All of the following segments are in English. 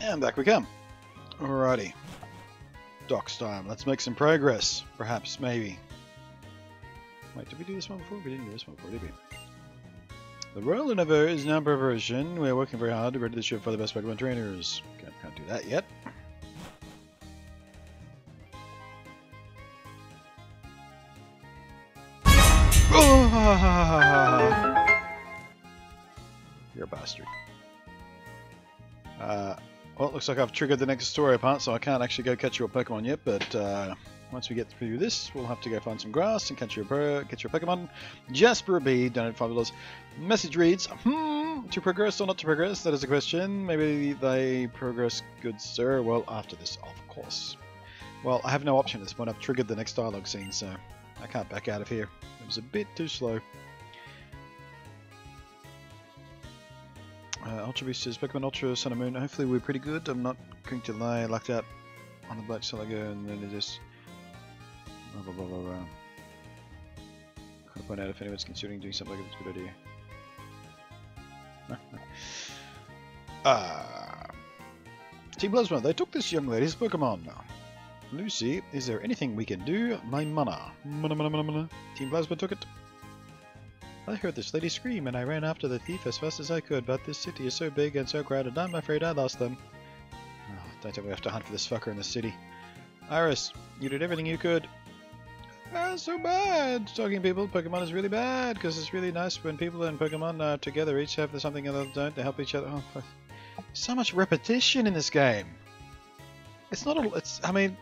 And back we come. Alrighty. Docks time. Let's make some progress. Perhaps, maybe. Wait, did we do this one before? We didn't do this one before, did we? The Royal Navy is now in preparation. We are working very hard to ready the ship for the best Pokemon trainers. Can't do that yet. You're a bastard. Well, it looks like I've triggered the next story part, so I can't actually go catch your Pokemon yet, but once we get through this, we'll have to go find some grass and catch your Pokemon. Jasper B, donated $5. Message reads, to progress or not to progress? That is the question. Maybe they progress, good sir. Well, after this, of course. Well, I have no option at this point. I've triggered the next dialogue scene, so I can't back out of here. It was a bit too slow. Ultra Beast says Pokemon Ultra Sun and Moon. Hopefully we're pretty good. I'm not going to lie. I lucked out on the Black Solago and then it just blah blah blah blah. Can't point out if anyone's considering doing something like it's a good idea. Team Plasma, they took this young lady's Pokemon. Lucy, is there anything we can do? My mana. Mana. Team Plasma took it. I heard this lady scream and I ran after the thief as fast as I could, but this city is so big and so crowded, I'm afraid I lost them. Oh, don't tell me we have to hunt for this fucker in the city. Iris, you did everything you could. So bad! Talking people, Pokemon is really bad, because it's really nice when people and Pokemon are together, each have something and others don't, they help each other. Oh, so much repetition in this game! It's not a... I mean,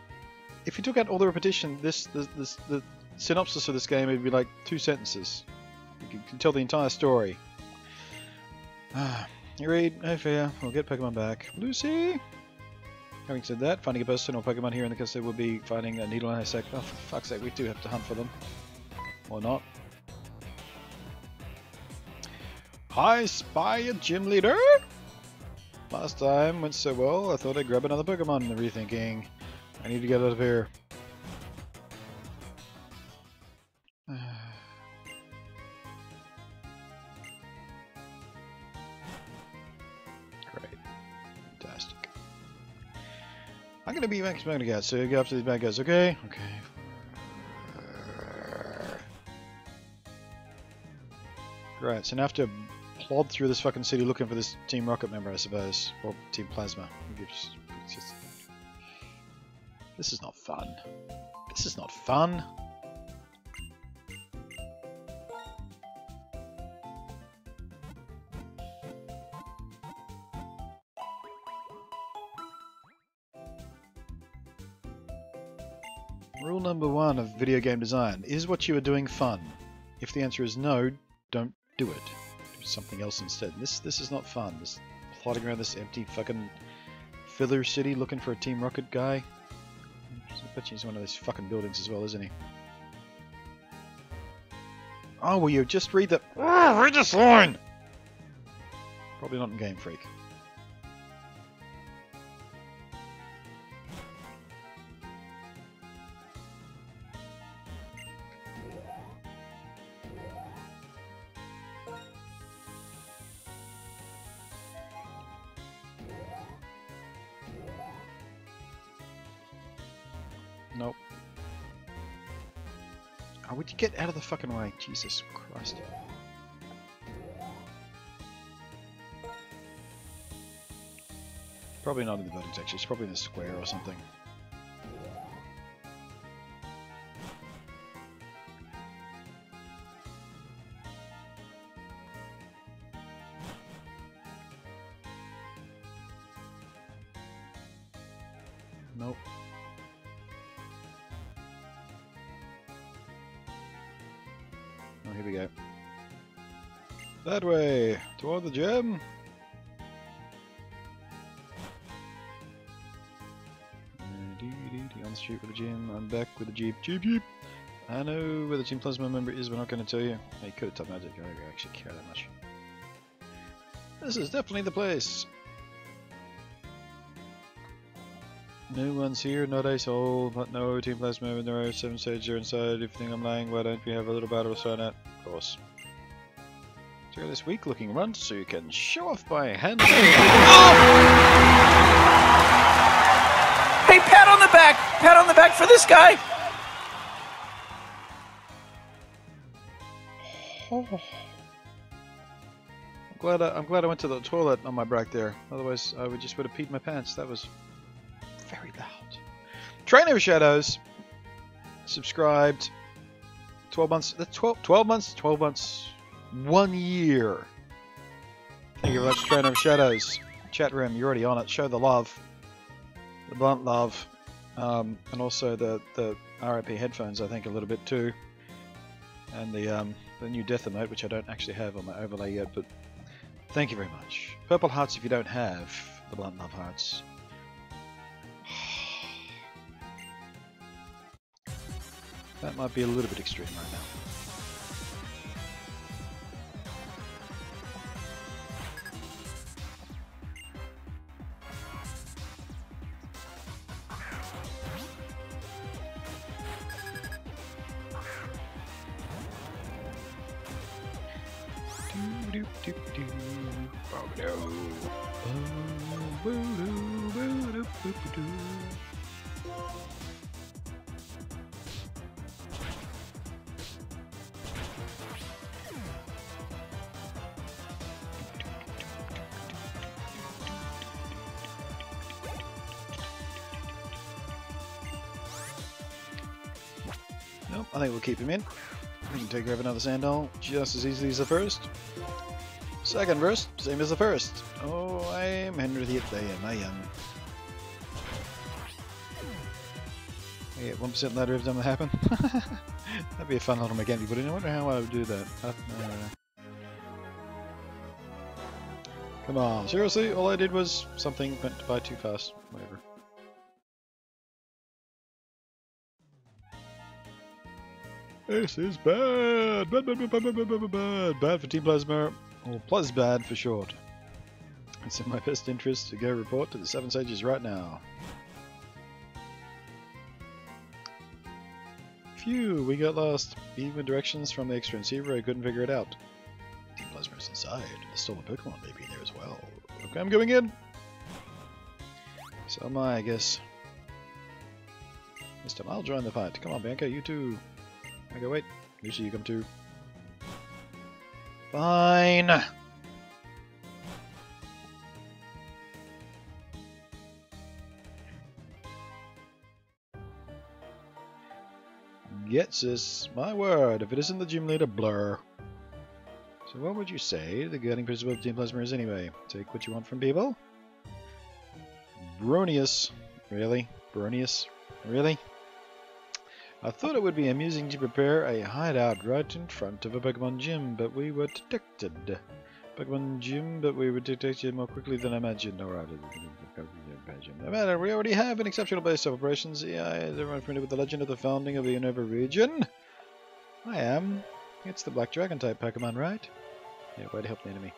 if you took out all the repetition, the synopsis of this game would be like 2 sentences. You can tell the entire story. You read, no fear, we'll get Pokemon back. Lucy! Having said that, finding a personal Pokemon here in the castle will be finding a needle in a haystack. Oh, for fuck's sake, we do have to hunt for them. Or not. I spy a gym leader! Last time went so well, I thought I'd grab another Pokemon. Rethinking. I need to get out of here. I'm gonna be Max Magnigat, so you go after these bad guys, okay? Okay. Great, so now I have to plod through this fucking city looking for this Team Rocket member, I suppose. Or Team Plasma. This is not fun. This is not fun. Rule number 1 of video game design. Is what you are doing fun? If the answer is no, don't do it. Do something else instead. This is not fun. This plodding around this empty fucking filler city looking for a Team Rocket guy. I bet he's one of those fucking buildings as well, isn't he? Oh, will you just read that? Oh, read this line! Probably not in Game Freak. Nope. Oh, would you get out of the fucking way? Jesus Christ. Probably not in the buildings actually, it's probably in the square or something. Nope. Oh, here we go. That way! Toward the gym! On the street with the gym, I'm back with the Jeep. Jeep! I know where the Team Plasma member is, but I'm not going to tell you. Hey, you could have told me I don't actually care that much. This is definitely the place! No one's here, not a soul, but no Team Plasma, there are 7 stages are inside. If you think I'm lying, why don't we have a little battle sign out? Of course. So this weak looking runt so you can show off by hand. Oh! Hey, pat on the back! Pat on the back for this guy! I'm glad I went to the toilet on my break there. Otherwise, I would just would have peed my pants. That was very loud. Trainer of Shadows. Subscribed. 12 months. 12 months. 12 months. 1 year. Thank you very much, Trainer of Shadows. Chat room, you're already on it. Show the love. The blunt love. And also the RIP headphones, I think, a little bit too. And the new death emote, which I don't actually have on my overlay yet, but thank you very much. Purple hearts if you don't have the blunt love hearts. That might be a little bit extreme right now. Nope, I think we'll keep him in. We can take care of another Sandal just as easily as the first. Second verse, same as the first. Oh, I am Henry the 8th, I am. I get 1% ladder every time that happen. That'd be a fun little mechanic, but I wonder how I would do that. Come on, seriously? All I did was something went by too fast. Whatever. This is bad! Bad for Team Plasma, or Plasbad for short. It's in my best interest to go report to the 7 Sages right now. Phew, we got lost. Even directions from the extra hero, I couldn't figure it out. Team Plasma is inside. There's still a Pokemon maybe in there as well. Okay, I'm going in! So am I guess. This time I'll join the fight. Come on, Bianca, you too. I go, wait. Lucy, you come too. Fine! Gets us, my word, if it isn't the gym leader, Blur. So what would you say the guiding principle of Team Plasma is anyway? Take what you want from people? Bronius. Really? Bronius? Really? I thought it would be amusing to prepare a hideout right in front of a Pokemon gym, but we were detected. Pokemon gym, but we were detected more quickly than I imagined. Alright, no matter, we already have an exceptional base of operations. Yeah, is everyone familiar with the legend of the founding of the Unova region? I am. It's the Black Dragon type Pokemon, right? Yeah, way to help the enemy.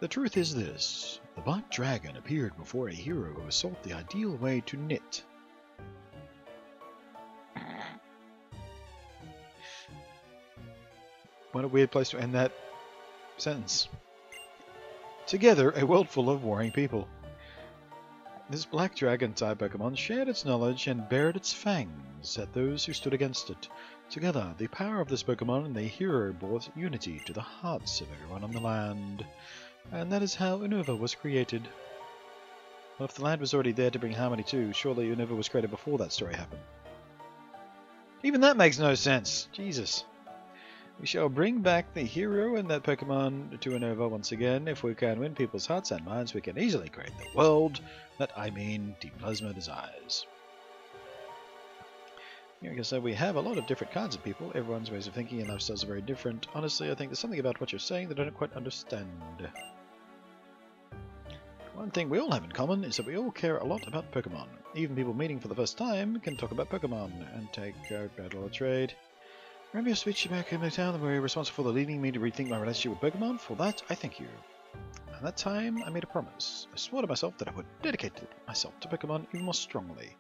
The truth is this. The Black Dragon appeared before a hero who sought the ideal way to knit. What a weird place to end that sentence. Together, a world full of warring people. This Black Dragon type Pokemon shared its knowledge and bared its fangs at those who stood against it. Together, the power of this Pokemon and the hero brought unity to the hearts of everyone on the land. And that is how Unova was created. Well, if the land was already there to bring harmony too, surely Unova was created before that story happened. Even that makes no sense. Jesus. We shall bring back the hero and that Pokemon to Unova once again. If we can win people's hearts and minds, we can easily create the world that, I mean, Team Plasma desires. Like I said, we have a lot of different kinds of people. Everyone's ways of thinking and lifestyles are very different. Honestly, I think there's something about what you're saying that I don't quite understand. One thing we all have in common is that we all care a lot about Pokemon. Even people meeting for the first time can talk about Pokemon and take battle or trade. Remember your speech back in the town where you were responsible for leading me to rethink my relationship with Pokemon? For that, I thank you. At that time, I made a promise. I swore to myself that I would dedicate myself to Pokemon even more strongly.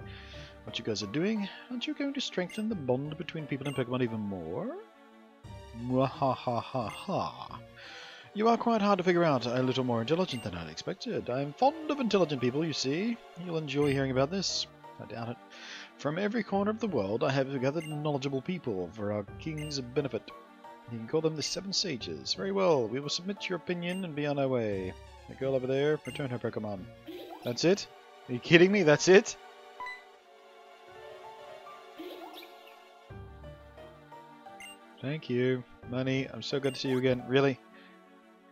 What you guys are doing, aren't you going to strengthen the bond between people and Pokemon even more? Mwahahaha. You are quite hard to figure out, a little more intelligent than I'd expected. I am fond of intelligent people, you see. You'll enjoy hearing about this. I doubt it. From every corner of the world, I have gathered knowledgeable people for our king's benefit. You can call them the Seven Sages. Very well, we will submit your opinion and be on our way. The girl over there, return her Pokemon. That's it? Are you kidding me? That's it? Thank you. Money, I'm so good to see you again. Really?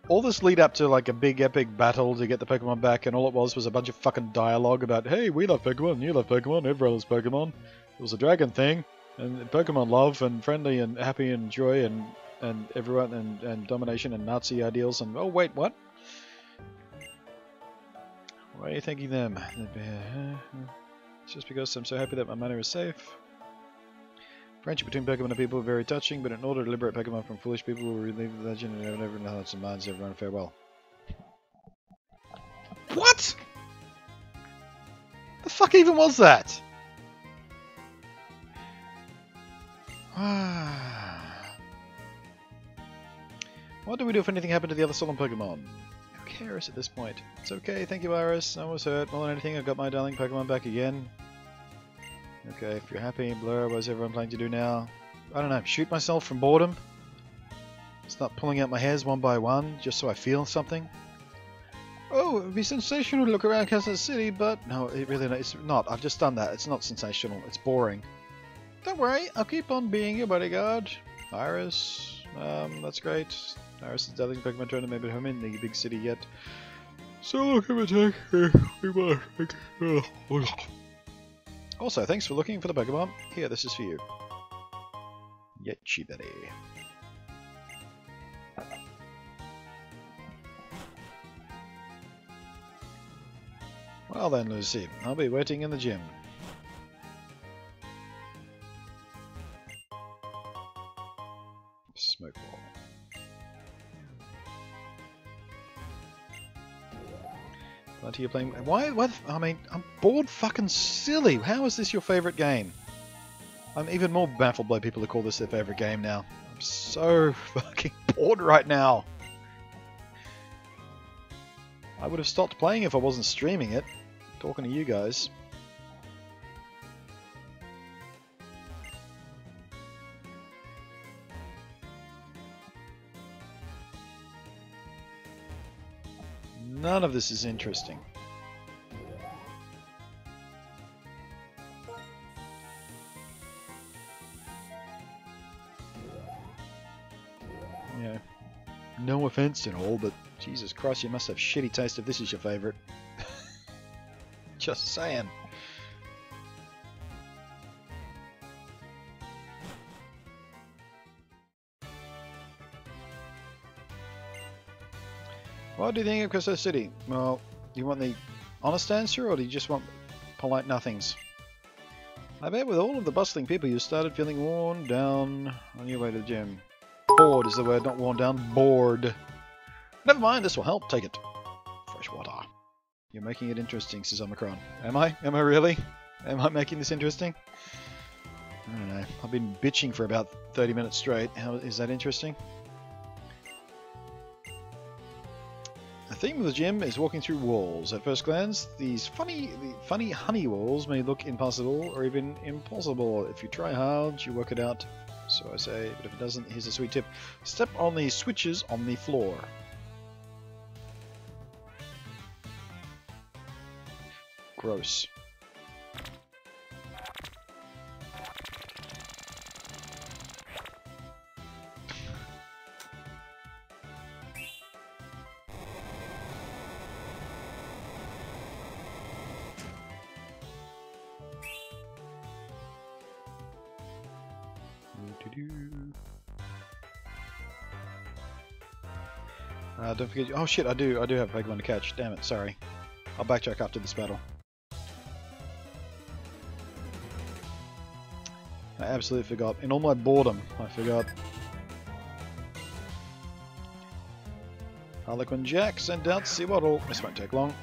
All this lead up to like a big epic battle to get the Pokemon back, and all it was a bunch of fucking dialogue about, hey, we love Pokemon, you love Pokemon, everyone loves Pokemon. It was a dragon thing, and Pokemon love, and friendly, and happy, and joy, and everyone, and domination, and Nazi ideals, and oh wait, what? Why are you thanking them? It's just because I'm so happy that my money is safe. Friendship between Pokemon and people are very touching, but in order to liberate Pokemon from foolish people, we'll relieve the legend and never know hearts and minds. Everyone farewell. What? The fuck even was that? What do we do if anything happened to the other stolen Pokemon? Who cares at this point? It's okay, thank you, Iris. I was hurt. More than anything, I got my darling Pokemon back again. Okay, if you're happy, Blur, what's everyone planning to do now? I don't know, shoot myself from boredom? Start pulling out my hairs one by one, just so I feel something? Oh, it would be sensational to look around Kansas City, but... No, it really it's not. I've just done that. It's not sensational. It's boring. Don't worry, I'll keep on being your bodyguard. Iris, that's great. Iris is darling Pokemon trainer, maybe home in the big city yet. So look at attack. Also, thanks for looking for the Pokemon. Here, this is for you. Yetchiberi. Well then, Lucy, I'll be waiting in the gym. Smoke ball. What are you playing? Why? I mean, I'm bored fucking silly. How is this your favourite game? I'm even more baffled by people who call this their favourite game now. I'm so fucking bored right now. I would have stopped playing if I wasn't streaming it. Talking to you guys. None of this is interesting. Yeah. No offense and all, but Jesus Christ, you must have shitty taste if this is your favorite. Just saying. What do you think of Crystal City? Well, do you want the honest answer, or do you just want polite nothings? I bet with all of the bustling people you started feeling worn down on your way to the gym. Bored is the word, not worn down. Bored. Never mind, this will help. Take it. Fresh water. You're making it interesting, says Omicron. Am I? Am I really? Am I making this interesting? I don't know. I've been bitching for about 30 minutes straight. How is that interesting? The theme of the gym is walking through walls. At first glance, these funny honey walls may look impossible or even impossible. If you try hard, you work it out. So I say, but if it doesn't, here's a sweet tip. Step on the switches on the floor. Gross. Don't forget. Oh shit! I do have Pokemon to catch. Damn it! Sorry. I'll backtrack after this battle. I absolutely forgot. In all my boredom, I forgot. Harlequin Jack sent out Seawaddle. This won't take long.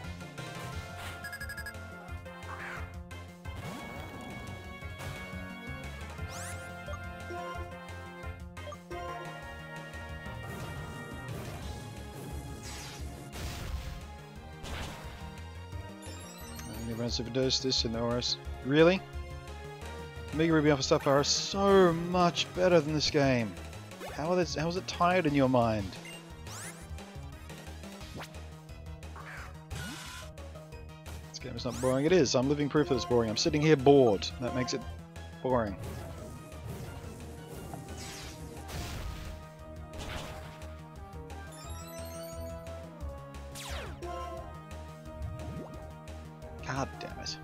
Everyone's overdosed this in the ORS. Really? Mega Ruby Alpha Sapphire are so much better than this game. How is it tired in your mind? This game is not boring. It is. I'm living proof that it's boring. I'm sitting here bored. That makes it boring. God damn it.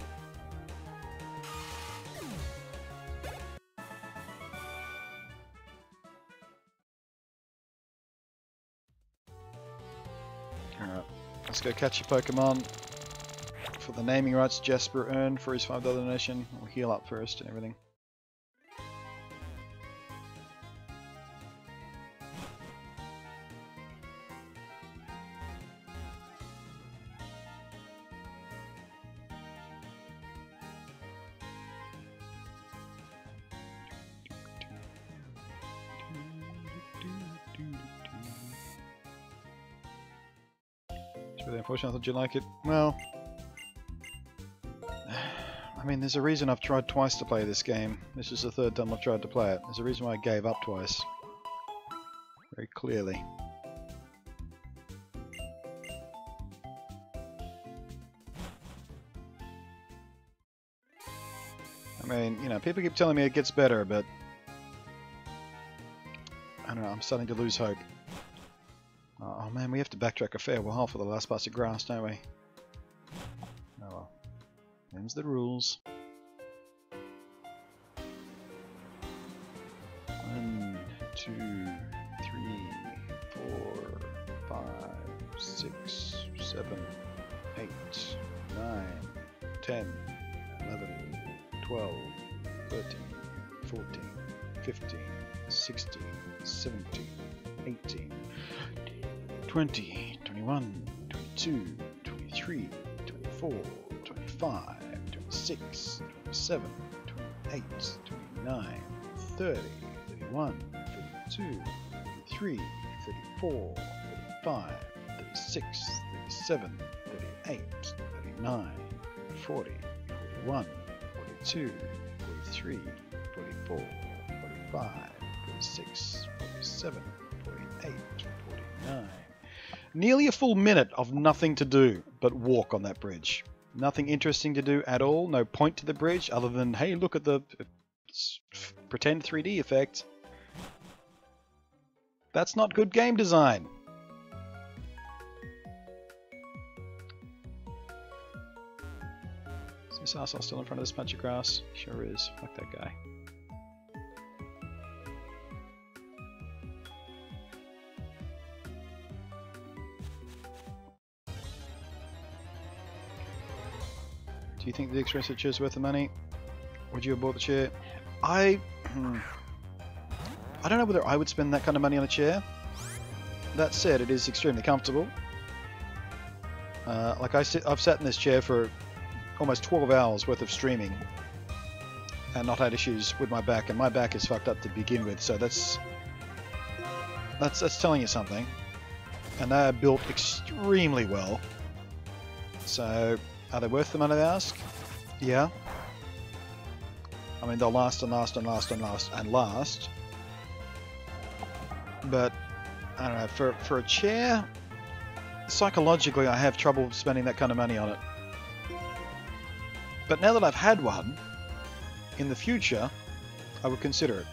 Alright, let's go catch a Pokemon. For the naming rights Jasper earned for his $5 donation. We'll heal up first and everything. It's really unfortunate. I thought you'd like it. Well, I mean, there's a reason I've tried twice to play this game. This is the third time I've tried to play it. There's a reason why I gave up twice. Very clearly. I mean, you know, people keep telling me it gets better, but I don't know, I'm starting to lose hope. Oh man, we have to backtrack a fair while for the last parts of grass, don't we? Oh well. Them's the rules. 1, 2, 3, 4, 5, 6, 7, 8, 9, 10, 11, 12, 13, 14, 15, 16, 17, 18, 20, 21, 22, 23, 24, 25, 26, 27, 28, 29, 30, 31, 32, 33, 34, 35, 36, 37, 38, 39, 40, 41, 42, 43, 44, 45, 46, 47, 48, 49. Nearly a full minute of nothing to do but walk on that bridge. Nothing interesting to do at all, no point to the bridge other than, hey, look at the pretend 3D effect. That's not good game design. Is this arsehole still in front of this patch of grass? Sure is. Fuck that guy. Do you think the expensive chair is worth the money? Would you have bought the chair? I don't know whether I would spend that kind of money on a chair. That said, it is extremely comfortable. Like I've sat in this chair for almost 12 hours worth of streaming and not had issues with my back, and my back is fucked up to begin with, so that's telling you something. And they are built extremely well. So are they worth the money they ask? Yeah. I mean, they'll last and last and last and last and last. But I don't know, for a chair, psychologically I have trouble spending that kind of money on it. But now that I've had one, in the future, I would consider it.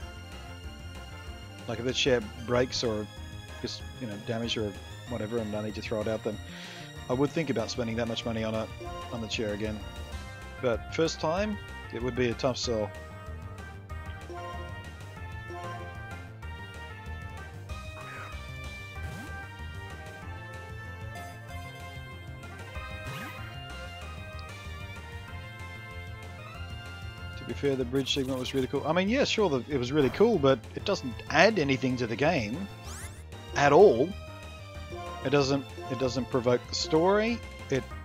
Like if the chair breaks or gets, you know, damaged or whatever, and I need to throw it out, then I would think about spending that much money on the chair again. But first time, it would be a tough sell. To be fair, the bridge segment was really cool. I mean, yeah, sure, it was really cool, but it doesn't add anything to the game at all. It doesn't provoke the story.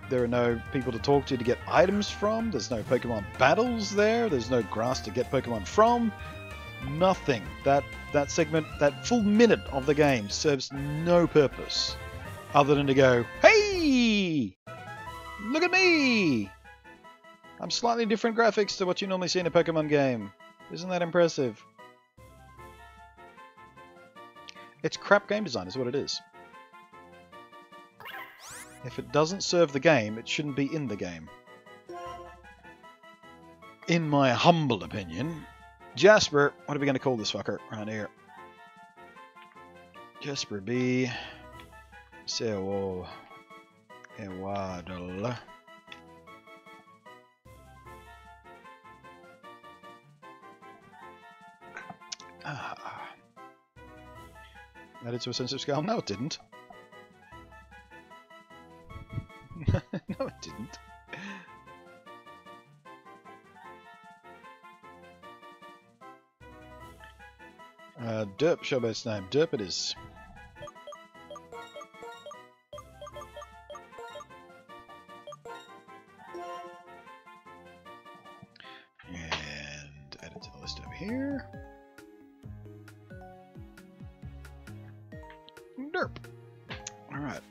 There are no people to talk to get items from. There's no Pokemon battles there. There's no grass to get Pokemon from. Nothing. That segment, that full minute of the game serves no purpose other than to go, hey, look at me. I'm slightly different graphics to what you normally see in a Pokemon game. Isn't that impressive? It's crap game design is what it is. If it doesn't serve the game, it shouldn't be in the game. In my humble opinion. Jasper, what are we going to call this fucker around here? Jasper B. Sewo. Ewadal. Added to a sensitive scale? No, it didn't. No, it didn't. Derp, show by its name. Derp it is. And add it to the list over here. Derp. Alright.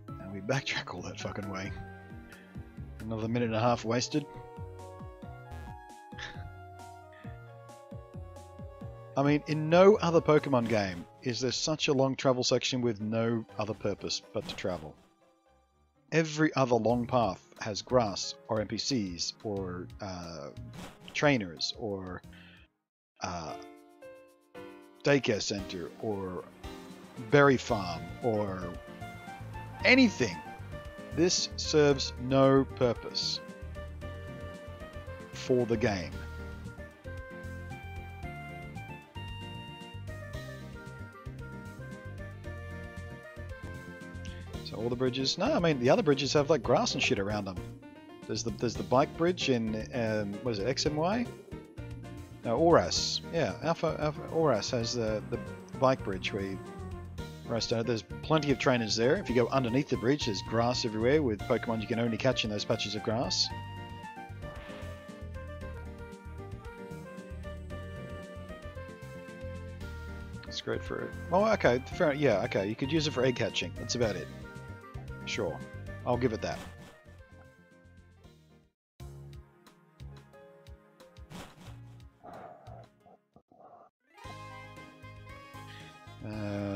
And we backtrack all that fucking way. Another minute and a half wasted. I mean, in no other Pokemon game is there such a long travel section with no other purpose but to travel. Every other long path has grass, or NPCs, or trainers, or daycare center, or berry farm, or anything. This serves no purpose for the game. So all the bridges? No, I mean the other bridges have like grass and shit around them. There's the bike bridge in what is it, X and Y? No, Oras. Yeah, Alpha Oras has the bike bridge where you rest down. There's plenty of trainers there. If you go underneath the bridge, there's grass everywhere with Pokemon you can only catch in those patches of grass. It's great for it. Oh, okay, fair. Yeah, okay. You could use it for egg hatching. That's about it. Sure, I'll give it that.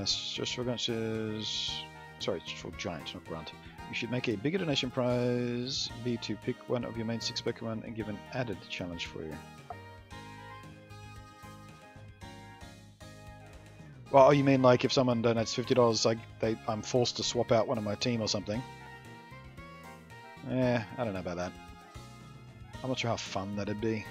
Stressful Grunt says... Sorry, Stressful Giant, not Grunt. You should make a bigger donation prize be to pick one of your main 6 Pokemon and give an added challenge for you. Well, you mean like if someone donates $50, like I'm forced to swap out one of my team or something? I don't know about that. I'm not sure how fun that'd be.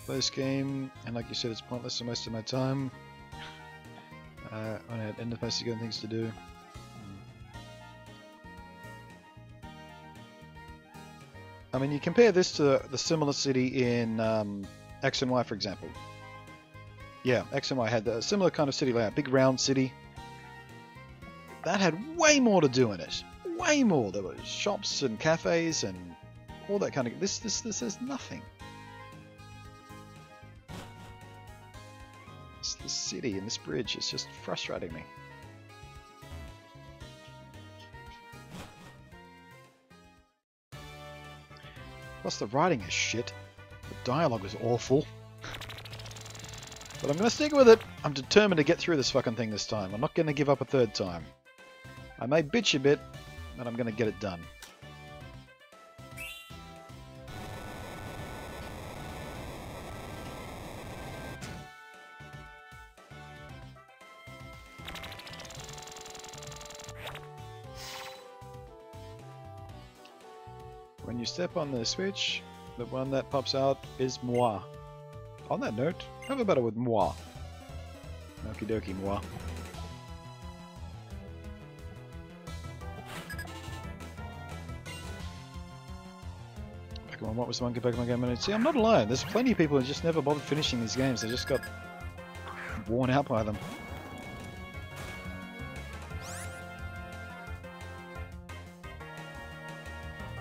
Play this game, and like you said, it's pointless for most of my time. When I had endless places to go and things to do. I mean, you compare this to the similar city in X and Y, for example. Yeah, X and Y had a similar kind of city layout, big round city. That had way more to do in it. Way more. There were shops and cafes and all that kind of... This is nothing. This city and this bridge is just frustrating me. Plus the writing is shit. The dialogue is awful. But I'm going to stick with it. I'm determined to get through this fucking thing this time. I'm not going to give up a third time. I may bitch a bit, but I'm going to get it done. When you step on the switch, the one that pops out is moi. On that note, have a battle with moi. Okie dokie, moi. Pokemon on, what was the one Pokemon game I need? See, I'm not alone. There's plenty of people who just never bothered finishing these games. They just got worn out by them.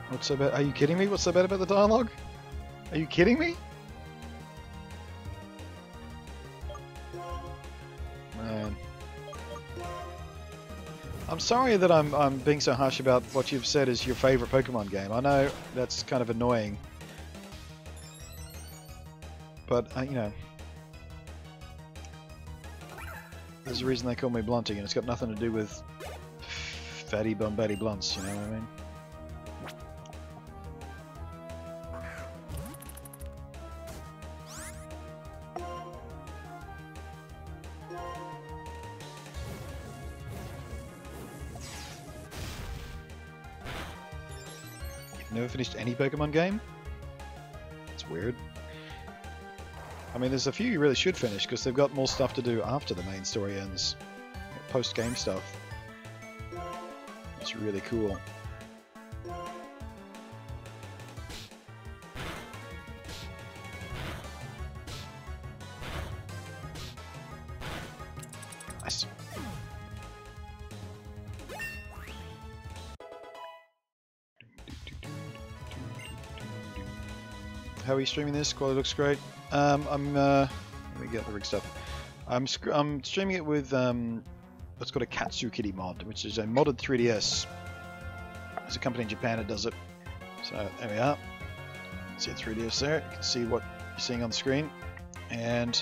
What's so bad? Are you kidding me? What's so bad about the dialogue? Are you kidding me? Man. I'm sorry that I'm being so harsh about what you've said is your favourite Pokemon game. I know that's kind of annoying. But, you know... There's a reason they call me Blunty, and it's got nothing to do with fatty Bombaddy blunts, you know what I mean? Never finished any Pokemon game? It's weird. I mean, there's a few you really should finish because they've got more stuff to do after the main story ends. Post-game stuff. It's really cool. Nice. How are you streaming this? Quality looks great. Let me get the rig stuff. I'm streaming it with what's called a Katsu Kitty mod, which is a modded 3DS. There's a company in Japan that does it. So there we are. See a 3DS there. You can see what you're seeing on the screen. And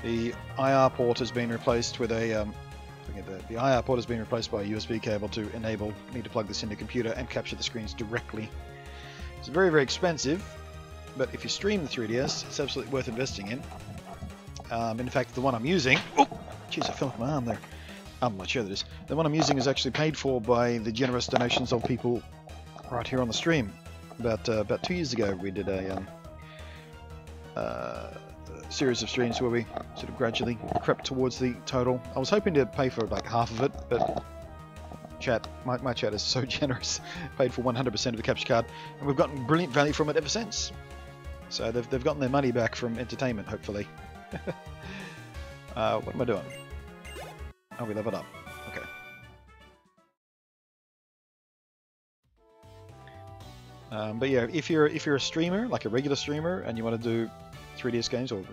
the IR port has been replaced with a the IR port has been replaced by a USB cable to enable me to plug this into the computer and capture the screens directly. It's very, very expensive. But if you stream the 3DS, it's absolutely worth investing in. In fact, the one I'm using... Oh! Jeez, I fell off my arm there. I'm not sure that is. The one I'm using is actually paid for by the generous donations of people right here on the stream. About 2 years ago, we did a series of streams where we sort of gradually crept towards the total. I was hoping to pay for like half of it, but chat, my chat is so generous. Paid for 100% of the capture card, and we've gotten brilliant value from it ever since. So they've gotten their money back from entertainment, hopefully. What am I doing? Oh, we leveled up. Okay. But yeah, if you're a streamer, like a regular streamer, and you want to do 3DS games, or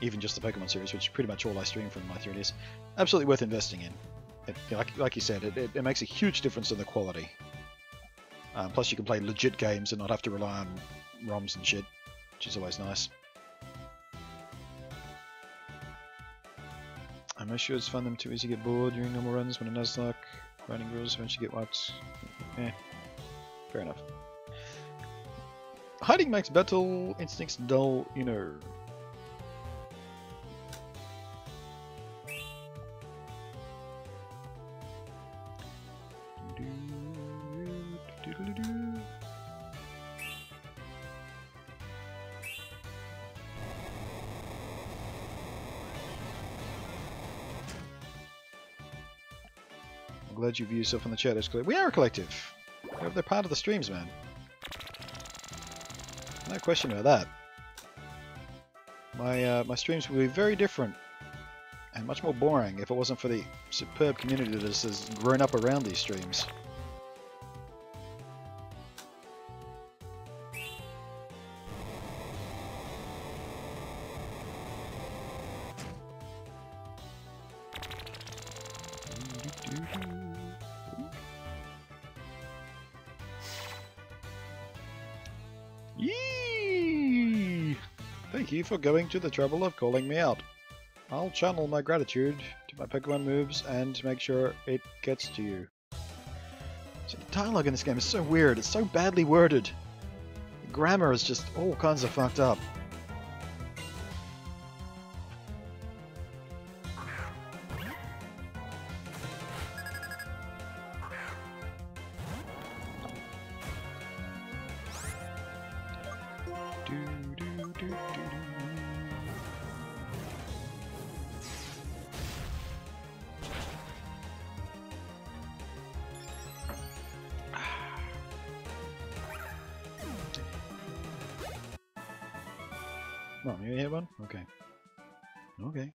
even just the Pokemon series, which is pretty much all I stream from my 3DS, absolutely worth investing in. Like you said, it makes a huge difference in the quality. Plus, you can play legit games and not have to rely on ROMs and shit, which is always nice. I'm not sure it's fun them too easy to get bored during normal runs when a Nuzlocke running rules eventually get wiped. Eh, fair enough. Hiding makes battle instincts dull, you know. I'm glad you view yourself in the chat as collective. We are a collective. They're part of the streams, man. No question about that. My streams would be very different and much more boring if it wasn't for the superb community that has grown up around these streams. Yee! Thank you for going to the trouble of calling me out. I'll channel my gratitude to my Pokemon moves and make sure it gets to you. So the dialogue in this game is so weird, it's so badly worded. The grammar is just all kinds of fucked up. Oh, you hear one? Okay. Okay.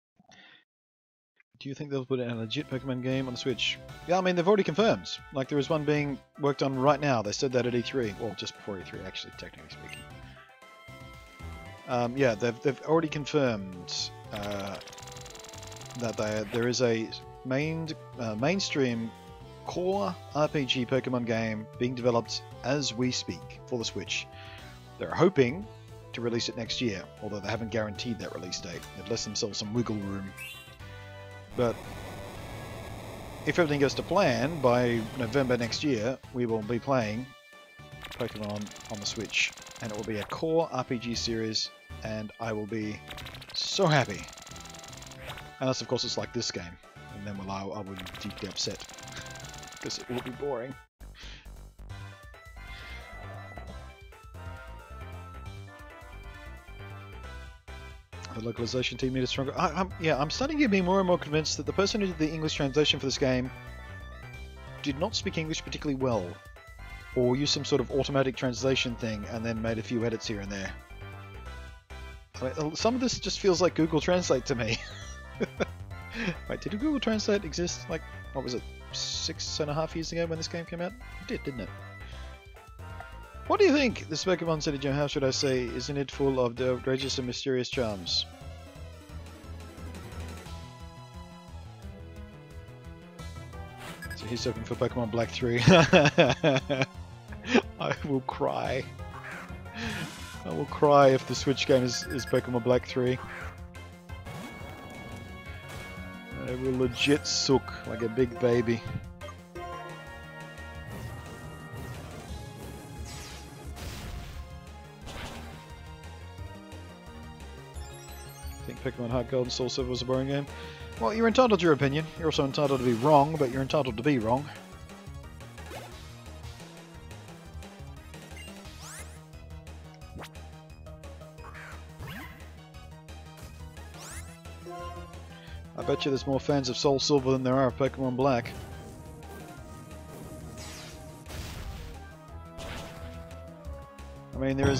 Do you think they'll put out a legit Pokemon game on the Switch? Yeah, I mean, they've already confirmed. Like, there is one being worked on right now. They said that at E3. Well, just before E3, actually, technically speaking. Yeah, they've already confirmed that there is a mainstream core RPG Pokemon game being developed as we speak for the Switch. They're hoping to release it next year, although they haven't guaranteed that release date. They've left themselves some wiggle room. But if everything goes to plan, by November next year, we will be playing Pokemon on the Switch. And it will be a core RPG series, and I will be so happy. Unless, of course, it's like this game. And then I will be deeply upset. Because it will be boring. The localization team needed stronger. I'm starting to be more and more convinced that the person who did the English translation for this game did not speak English particularly well, or used some sort of automatic translation thing and then made a few edits here and there. I mean, some of this just feels like Google Translate to me. Wait, did Google Translate exist, like, what was it, 6.5 years ago when this game came out? It did, didn't it? What do you think? This Pokemon City Gym, how should I say, isn't it full of the outrageous and mysterious charms? So he's hoping for Pokemon Black 3. I will cry. I will cry if the Switch game is Pokemon Black 3. I will legit sook like a big baby. Pokemon Heart Gold and Soul Silver was a boring game. Well, you're entitled to your opinion. You're also entitled to be wrong, but you're entitled to be wrong. I bet you there's more fans of Soul Silver than there are of Pokemon Black. I mean, there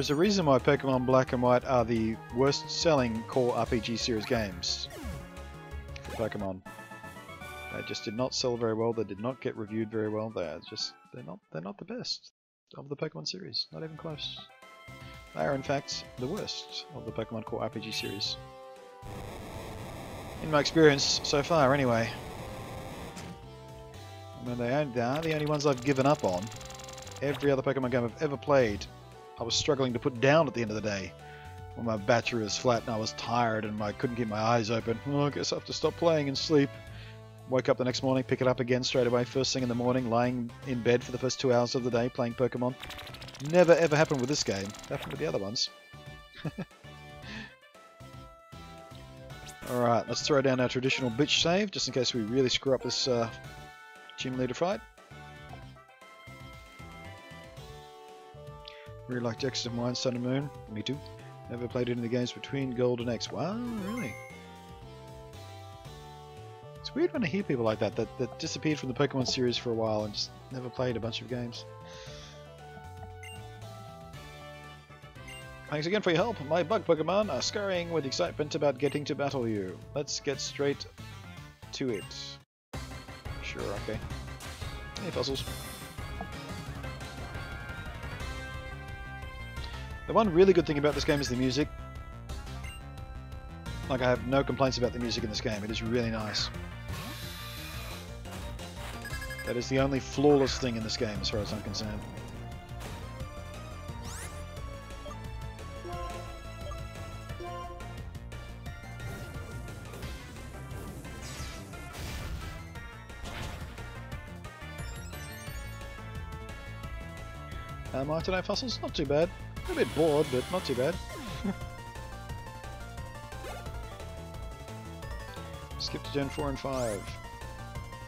is a reason why Pokemon Black and White are the worst selling core RPG series games for Pokemon. They just did not sell very well, they did not get reviewed very well, they're not the best of the Pokemon series, not even close. They are in fact the worst of the Pokemon core RPG series. In my experience so far anyway. I mean, they are the only ones I've given up on. Every other Pokemon game I've ever played, I was struggling to put down at the end of the day. When my battery was flat and I was tired and I couldn't keep my eyes open. Oh, I guess I have to stop playing and sleep. Wake up the next morning, pick it up again straight away, first thing in the morning, lying in bed for the first 2 hours of the day playing Pokemon. Never ever happened with this game. Happened with the other ones. Alright, let's throw down our traditional bitch save, just in case we really screw up this gym leader fight. Really like Jackson Mine, Sun and Moon. Me too. Never played any of the games between Gold and X. Wow, really? It's weird when I hear people like that disappeared from the Pokemon series for a while and just never played a bunch of games. Thanks again for your help. My bug Pokemon are scurrying with excitement about getting to battle you. Let's get straight to it. Sure, okay. Hey, fossils. The one really good thing about this game is the music. Like, I have no complaints about the music in this game. It is really nice. That is the only flawless thing in this game as far as I'm concerned. Am I today, fossils? Not too bad. A bit bored, but not too bad. Skip to Gen 4 and 5.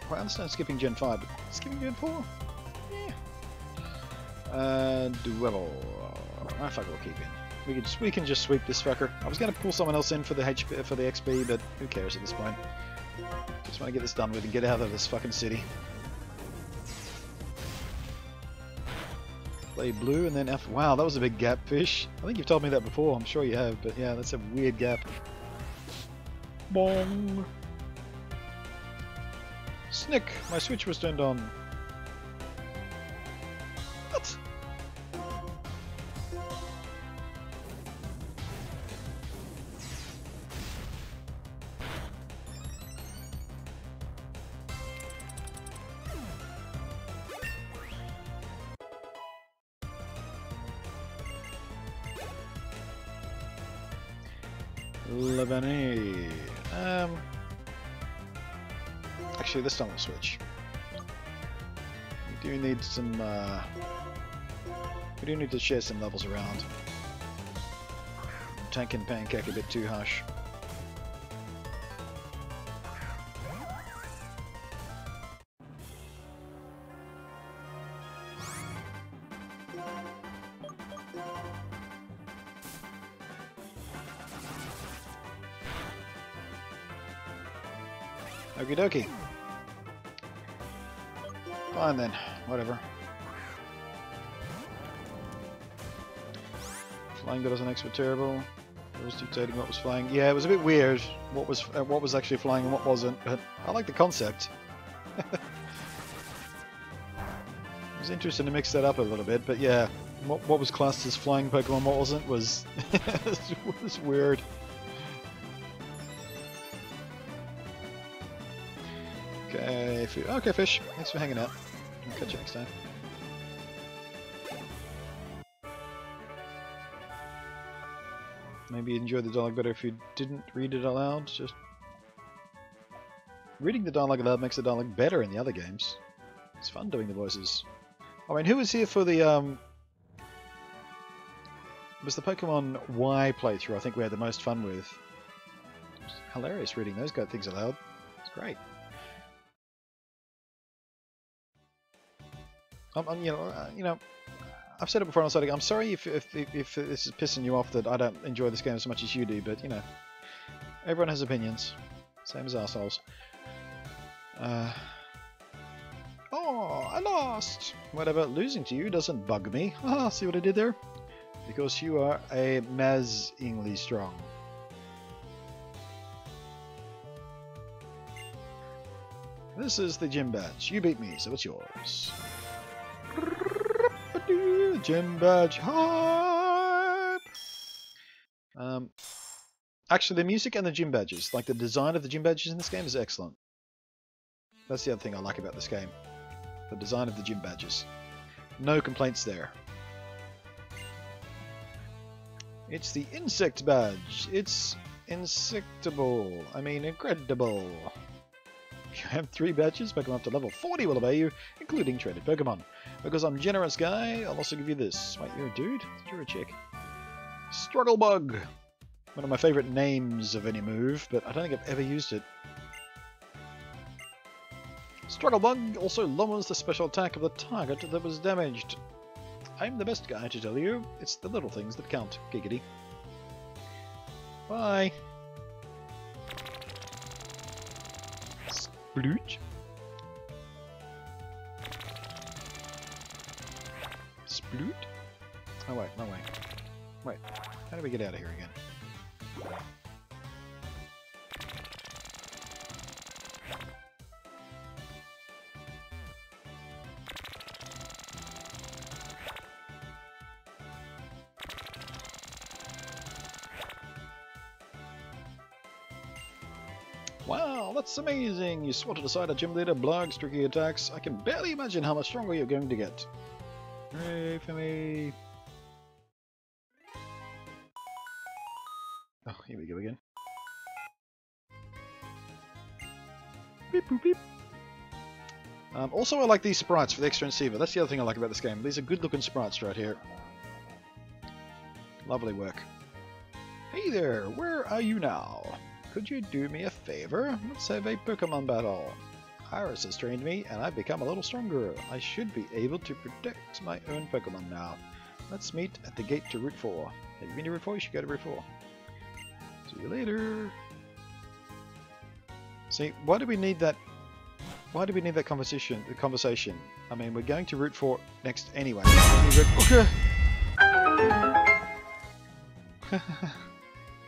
Well, I understand skipping Gen 5, but skipping Gen 4? Yeah. Duello. I fuck, we'll keep in. We can just sweep this fucker. I was going to pull someone else in for the XP, but who cares at this point? Just want to get this done with and get out of this fucking city. Play blue and then F. Wow, that was a big gap, fish. I think you've told me that before. I'm sure you have, but yeah, that's a weird gap. Bong. Snick! My switch was turned on. What? Lebanese. Actually, this time we'll switch. We do need some. We do need to share some levels around. Tank and Pancake a bit too harsh. Okie dokie. Fine then, whatever. Flying that wasn't extra terrible. It was dictating what was flying. Yeah, it was a bit weird what was actually flying and what wasn't, but I like the concept. It was interesting to mix that up a little bit, but yeah, what was classed as flying Pokemon, what wasn't, was was weird. Okay, fish. Thanks for hanging out. I'll catch you next time. Maybe you'd enjoy the dialogue better if you didn't read it aloud. Just reading the dialogue aloud makes the dialogue better in the other games. It's fun doing the voices. I mean, who was here for the it was the Pokemon Y playthrough? I think we had the most fun with. It was hilarious reading those things aloud. It's great. You know, I've said it before and I'll say it again. I'm sorry if this is pissing you off that I don't enjoy this game as much as you do, but you know, everyone has opinions, same as assholes. Oh, I lost. Whatever, losing to you doesn't bug me. Ah, see what I did there? Because you are amazingly strong. This is the gym badge. You beat me, so it's yours. Gym badge hype! Actually, the music and the gym badges, like the design of the gym badges in this game, is excellent. That's the other thing I like about this game. The design of the gym badges. No complaints there. It's the insect badge. It's insectable. I mean, incredible. If you have 3 badges, Pokemon up to level 40 will obey you, including traded Pokemon. Because I'm a generous guy, I'll also give you this. Wait, you're a dude? You're a chick. Struggle Bug! One of my favourite names of any move, but I don't think I've ever used it. Struggle Bug also lowers the special attack of the target that was damaged. I'm the best guy to tell you. It's the little things that count. Giggity. Bye! Sploot. Sploot? Oh wait, no way. Wait, how do we get out of here again? Wow, that's amazing! You swatted aside a gym leader, Blog's tricky attacks. I can barely imagine how much stronger you're going to get. Hooray for me! Oh, here we go again. Beep boop beep. Also, I like these sprites for the extra receiver. That's the other thing I like about this game. These are good looking sprites right here. Lovely work. Hey there, where are you now? Could you do me a favor? Let's have a Pokemon battle. Iris has trained me, and I've become a little stronger. I should be able to protect my own Pokemon now. Let's meet at the gate to Route 4. Have you been to Route 4? You should go to Route 4. See you later. See, why do we need that Why do we need that conversation? The conversation. I mean, we're going to Route 4 next anyway. Okay.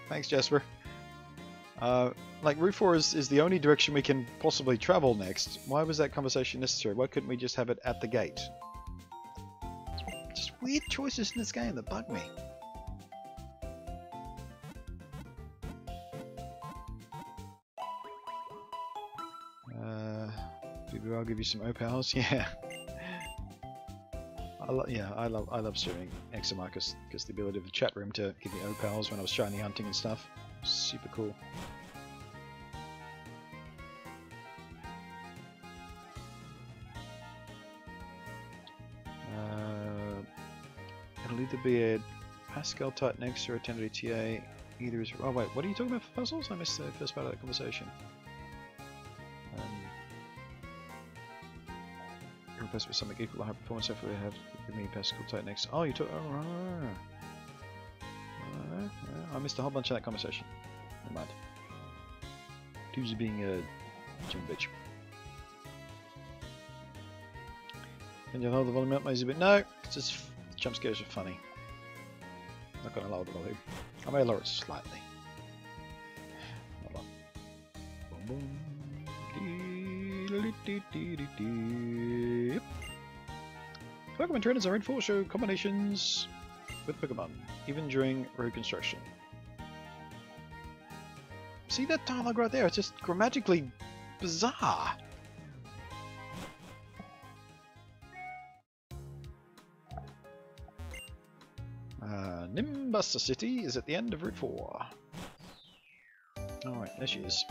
Thanks, Jasper. Like, Route 4 is the only direction we can possibly travel next. Why was that conversation necessary? Why couldn't we just have it at the gate? Just weird choices in this game that bug me. Maybe I'll give you some opals. Yeah. I love streaming XMR because the ability of the chat room to give me opals when I was shiny hunting and stuff. Super cool. It'll either be a Pascal type next or a 10 TA. Either is. Oh wait, what are you talking about for puzzles? I missed the first part of that conversation. Replace with something equal to high performance. Hopefully, I have give me Pascal type next. Oh, you took. I missed a whole bunch of that conversation. Never mind. Tuesday being a gym bitch. Can you hold the volume up, Maisie? But no, it's just jump scares are funny. I'm not going to lower the volume. I may lower it slightly. Hold on. Boom, boom. Pokemon trainers are in full show combinations with Pokemon, even during road construction. See that dialogue right there? It's just grammatically bizarre. Nimbus City is at the end of Route 4. Alright, there she is.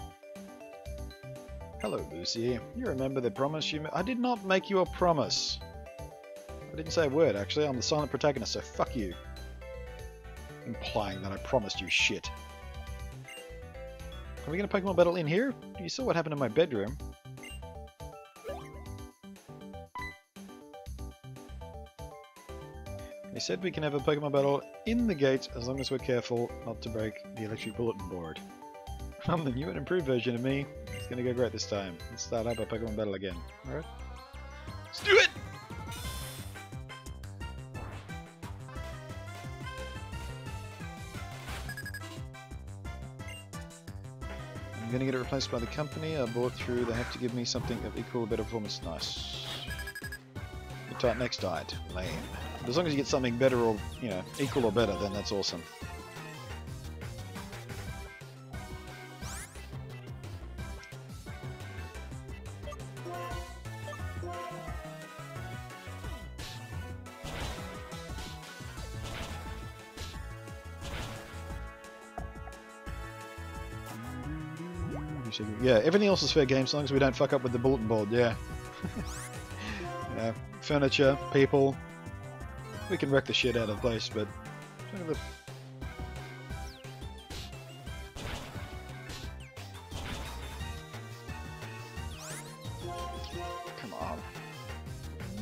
Hello, Lucy. You remember the promise you made? I did not make you a promise. I didn't say a word, actually. I'm the silent protagonist, so fuck you. Implying that I promised you shit. Are we going to Pokemon battle in here? You saw what happened in my bedroom. They said we can have a Pokemon battle in the gate as long as we're careful not to break the electric bulletin board. I'm the new and improved version of me. It's gonna go great this time. Let's start up a Pokemon battle again. Alright? Let's do it! I'm gonna get it replaced by the company I bought through. They have to give me something of equal or better performance. Nice. The type next died. Lame. But as long as you get something better or, you know, equal or better, then that's awesome. Yeah, everything else is fair game as long as we don't fuck up with the bulletin board, yeah. Furniture, people. We can wreck the shit out of the place, but... Come on.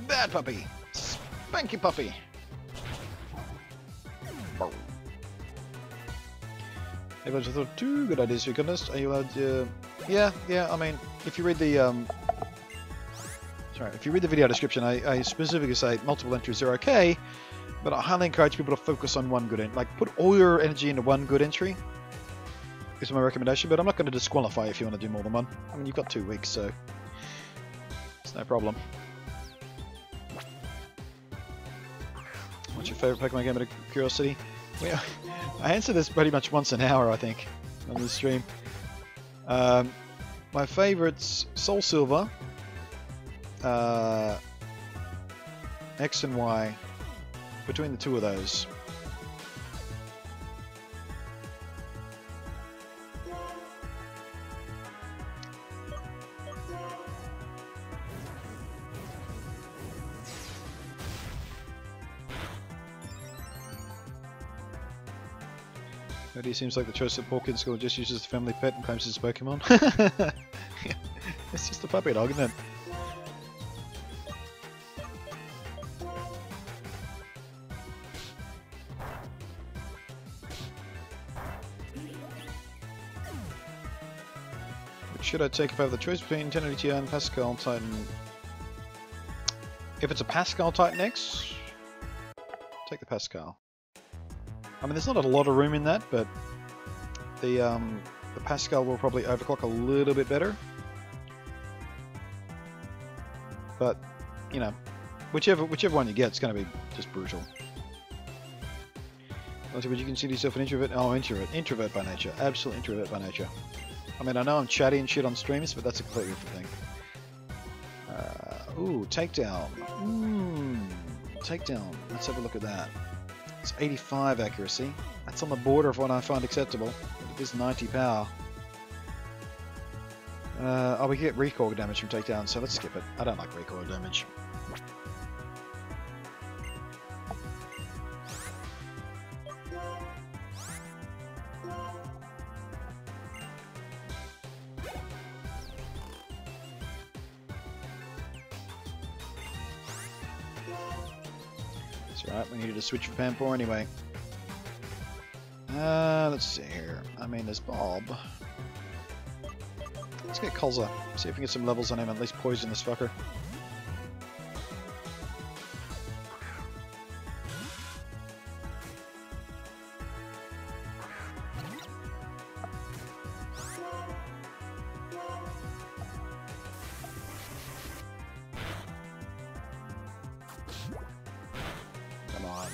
Bad puppy! Spanky puppy! Boom. Everyone's thought two good ideas for your goodness. Are you allowed to... Yeah, I mean, if you read the, if you read the video description, I specifically say multiple entries are okay, but I highly encourage people to focus on one good entry. Like, put all your energy into one good entry, is my recommendation, but I'm not going to disqualify if you want to do more than one. I mean, you've got 2 weeks, so it's no problem. What's your favourite Pokemon game out of curiosity? Well, I answer this pretty much once an hour, I think, on the stream. My favourites, Soul Silver, X and Y, between the two of those. Cody seems like the choice that poor kid school just uses the family pet and claims it's a Pokemon. It's just a puppy dog, isn't it? Which should I take if I have the choice between 1080 Ti and Pascal Titan? If it's a Pascal Titan X, take the Pascal. I mean, there's not a lot of room in that, but the Pascal will probably overclock a little bit better. But, you know, whichever one you get, it's going to be just brutal. Would you consider yourself an introvert? Oh, introvert by nature. Absolute introvert by nature. I mean, I know I'm chatty and shit on streams, but that's a completely different thing. Ooh, takedown. Takedown. Let's have a look at that. It's 85 accuracy. That's on the border of what I find acceptable. But it is 90 power. Oh, we get recoil damage from takedown, so let's skip it. I don't like recoil damage. That's right, we needed to switch for Pampor anyway. Let's see here. I mean, there's Bob. Let's get Colza. See if we can get some levels on him, at least poison this fucker. Come on.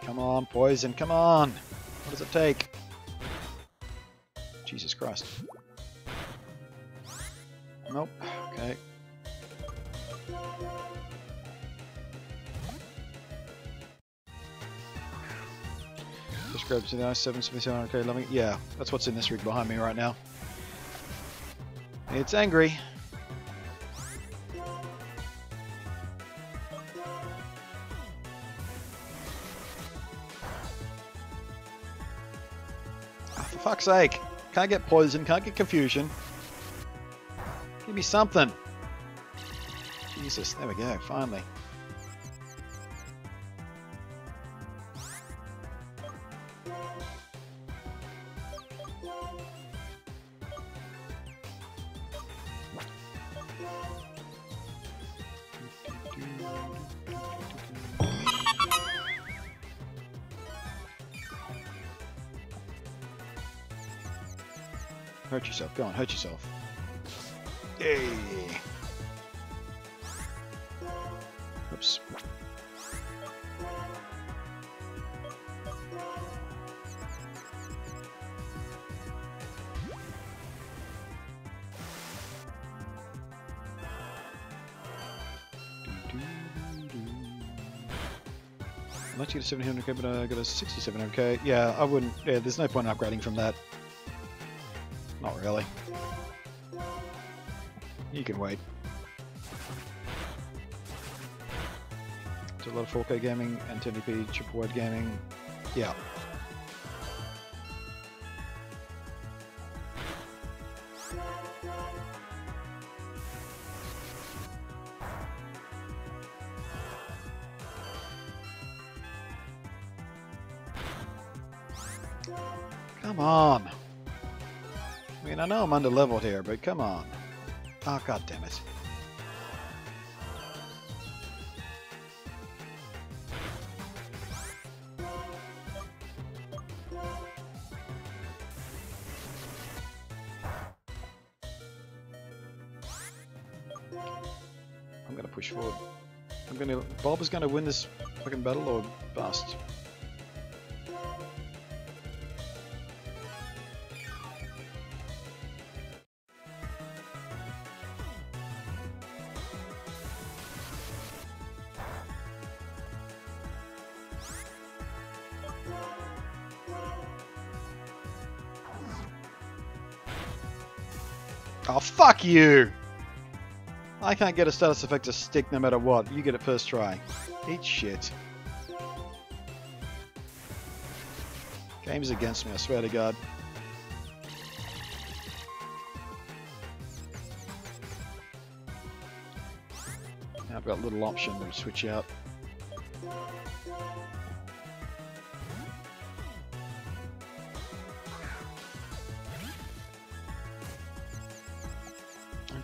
Come on, poison, come on! What does it take? Jesus Christ. Nope. Okay. Just grab to the i7 7700K loving. Yeah, that's what's in this rig behind me right now. It's angry. Oh, for fuck's sake. Can't get poison, can't get confusion. Give me something. Jesus, there we go, finally. Hurt yourself, go on, hurt yourself. Yay! Oops. I'd like to get a 700k, but I got a 6700k. Yeah, I wouldn't. Yeah, there's no point in upgrading from that. Not really. You can wait. Do a lot of 4K gaming and 1080p triple wide gaming. Yeah. Come on. I mean, I know I'm under-leveled here, but come on. Oh, god damn it. I'm gonna push forward. Bob is gonna win this fucking battle or bust. Oh, fuck you! I can't get a status effect to stick no matter what. You get it first try. Eat shit. Game's against me, I swear to God. Now I've got a little option to switch out.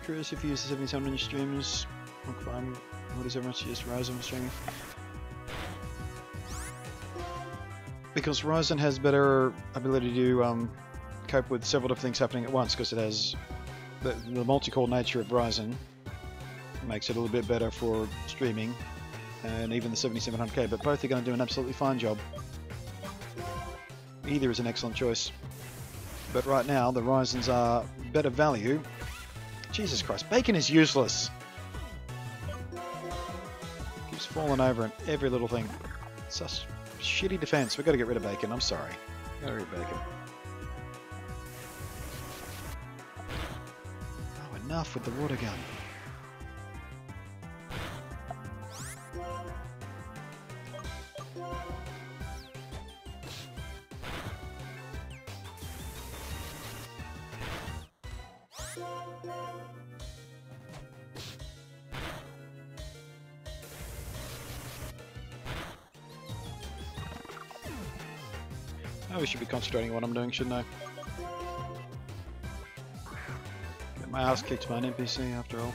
curious if you use the 77 inch streams. What is everyone use Ryzen streaming? Because Ryzen has better ability to cope with several different things happening at once, because it has the multi-core nature of Ryzen makes it a little bit better for streaming, and even the 7700K, but both are going to do an absolutely fine job. Either is an excellent choice. But right now, the Ryzens are better value. Jesus Christ, bacon is useless! Keeps falling over in every little thing. Such shitty defense. We've got to get rid of bacon, I'm sorry. Got to get rid of bacon. Oh, enough with the water gun. I should be concentrating on what I'm doing, shouldn't I? Get my ass kicked by an NPC after all.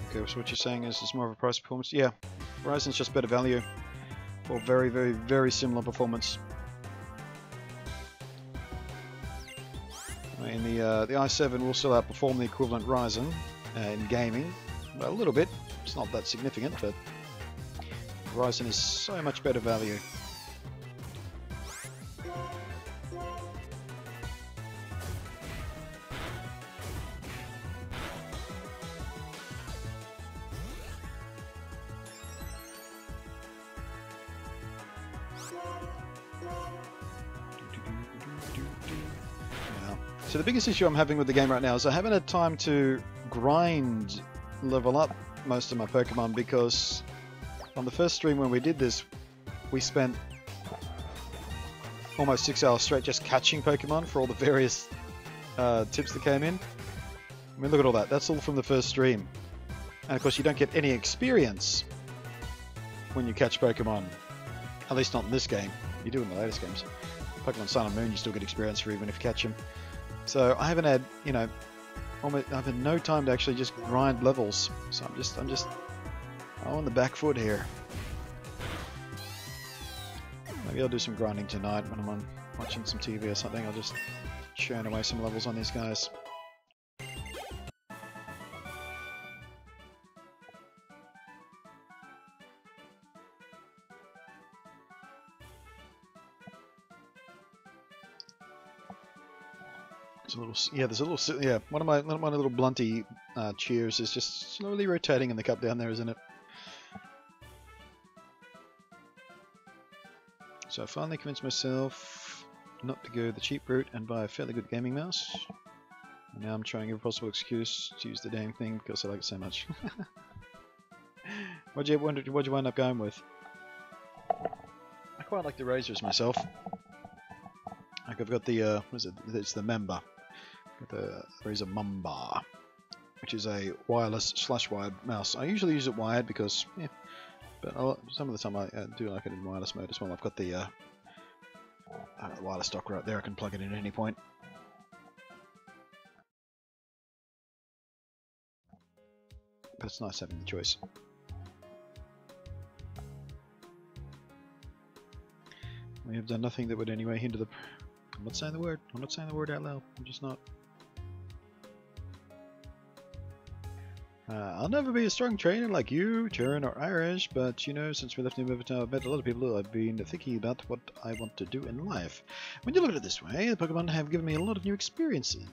Okay, so what you're saying is it's more of a price performance? Yeah, Ryzen's just better value for very, very, very similar performance. I mean, the i7 will still outperform the equivalent Ryzen in gaming. Well, a little bit. It's not that significant, but Ryzen is so much better value. So the biggest issue I'm having with the game right now is I haven't had time to grind level up most of my Pokemon, because on the first stream when we did this, we spent almost 6 hours straight just catching Pokemon for all the various tips that came in. I mean, look at all that. That's all from the first stream. And of course you don't get any experience when you catch Pokemon. At least not in this game. You do in the latest games. Pokemon Sun and Moon you still get experience for even if you catch them. So I haven't had, you know, I've had no time to actually just grind levels. So I'm just on the back foot here. Maybe I'll do some grinding tonight when I'm watching some TV or something. I'll just churn away some levels on these guys. There's a little, yeah, one of my little blunty cheers is just slowly rotating in the cup down there, isn't it? So I finally convinced myself not to go the cheap route and buy a fairly good gaming mouse. And now I'm trying every possible excuse to use the dang thing because I like it so much. What'd you wind up going with? I quite like the Razors myself. Like I've got the what is it? It's the Member. The Razer Mumbar, which is a wireless / wired mouse. I usually use it wired because, yeah, but some of the time I do like it in wireless mode as well. I've got the wireless dock right there. I can plug it in at any point. But it's nice having the choice. We have done nothing that would anyway hinder the... I'm not saying the word. I'm not saying the word out loud. I'm just not. I'll never be a strong trainer like you, Turin or Irish, but you know, since we left New Rivertown, I've met a lot of people who I've been thinking about what I want to do in life. When you look at it this way, the Pokemon have given me a lot of new experiences.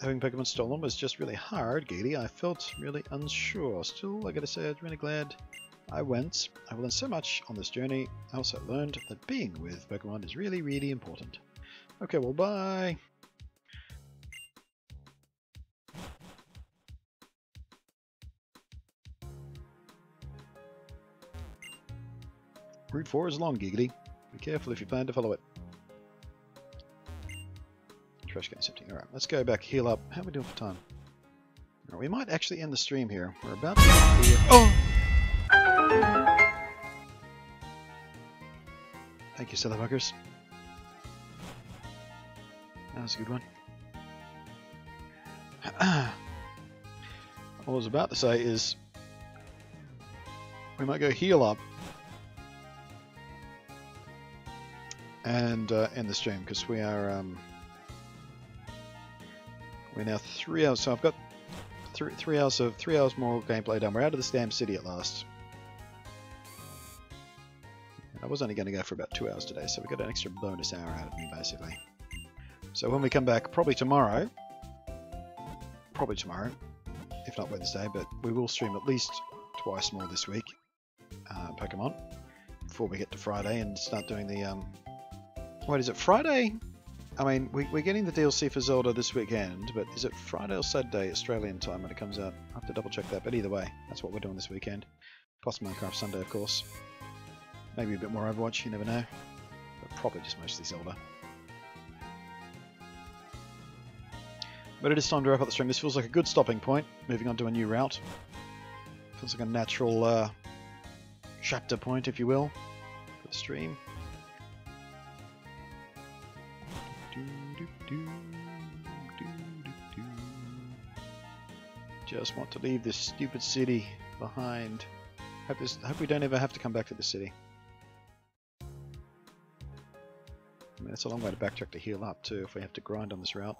Having Pokemon stolen was just really hard, Gaily. I felt really unsure. Still, I gotta say, I'm really glad I went. I've learned so much on this journey. I also learned that being with Pokemon is really, really important. Okay, well, bye! Route 4 is long, Giggity. Be careful if you plan to follow it. Trash can's empty. Alright, let's go back, heal up. How are we doing for time? We might actually end the stream here. We're about to be... Oh! Thank you, silly buggers. That was a good one. What I was about to say is we might go heal up and end the stream because we are we're now 3 hours. So I've got 3 hours more gameplay done. We're out of this damn city at last. I was only going to go for about 2 hours today, so we got an extra bonus hour out of me basically. So when we come back, probably tomorrow, if not Wednesday, but we will stream at least twice more this week, Pokemon, before we get to Friday and start doing the, wait, is it Friday? I mean, we're getting the DLC for Zelda this weekend, but is it Friday or Saturday Australian time when it comes out? I have to double check that, but either way, that's what we're doing this weekend. Plus Minecraft Sunday, of course. Maybe a bit more Overwatch, you never know. But probably just mostly Zelda. But it is time to wrap up the stream. This feels like a good stopping point, moving on to a new route. Feels like a natural chapter point, if you will, for the stream. Just want to leave this stupid city behind. Hope we don't ever have to come back to the city. I mean, it's a long way to backtrack to heal up too if we have to grind on this route.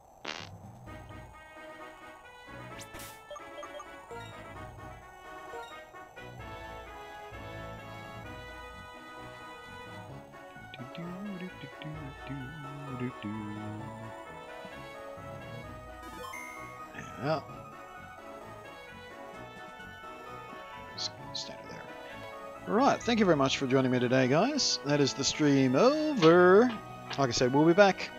Yeah. Stand there. Right, thank you very much for joining me today, guys. That is the stream over. Like I said, we'll be back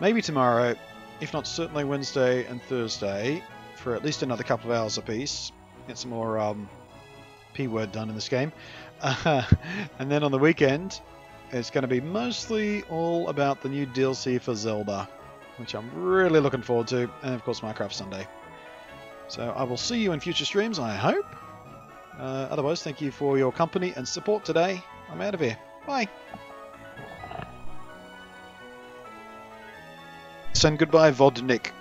maybe tomorrow, if not certainly Wednesday and Thursday, for at least another couple of hours apiece. Get some more P-word done in this game. And then on the weekend, it's going to be mostly all about the new DLC for Zelda, which I'm really looking forward to, and of course Minecraft Sunday. So I will see you in future streams, I hope. Otherwise, thank you for your company and support today. I'm out of here. Bye. Send goodbye, Vodnik.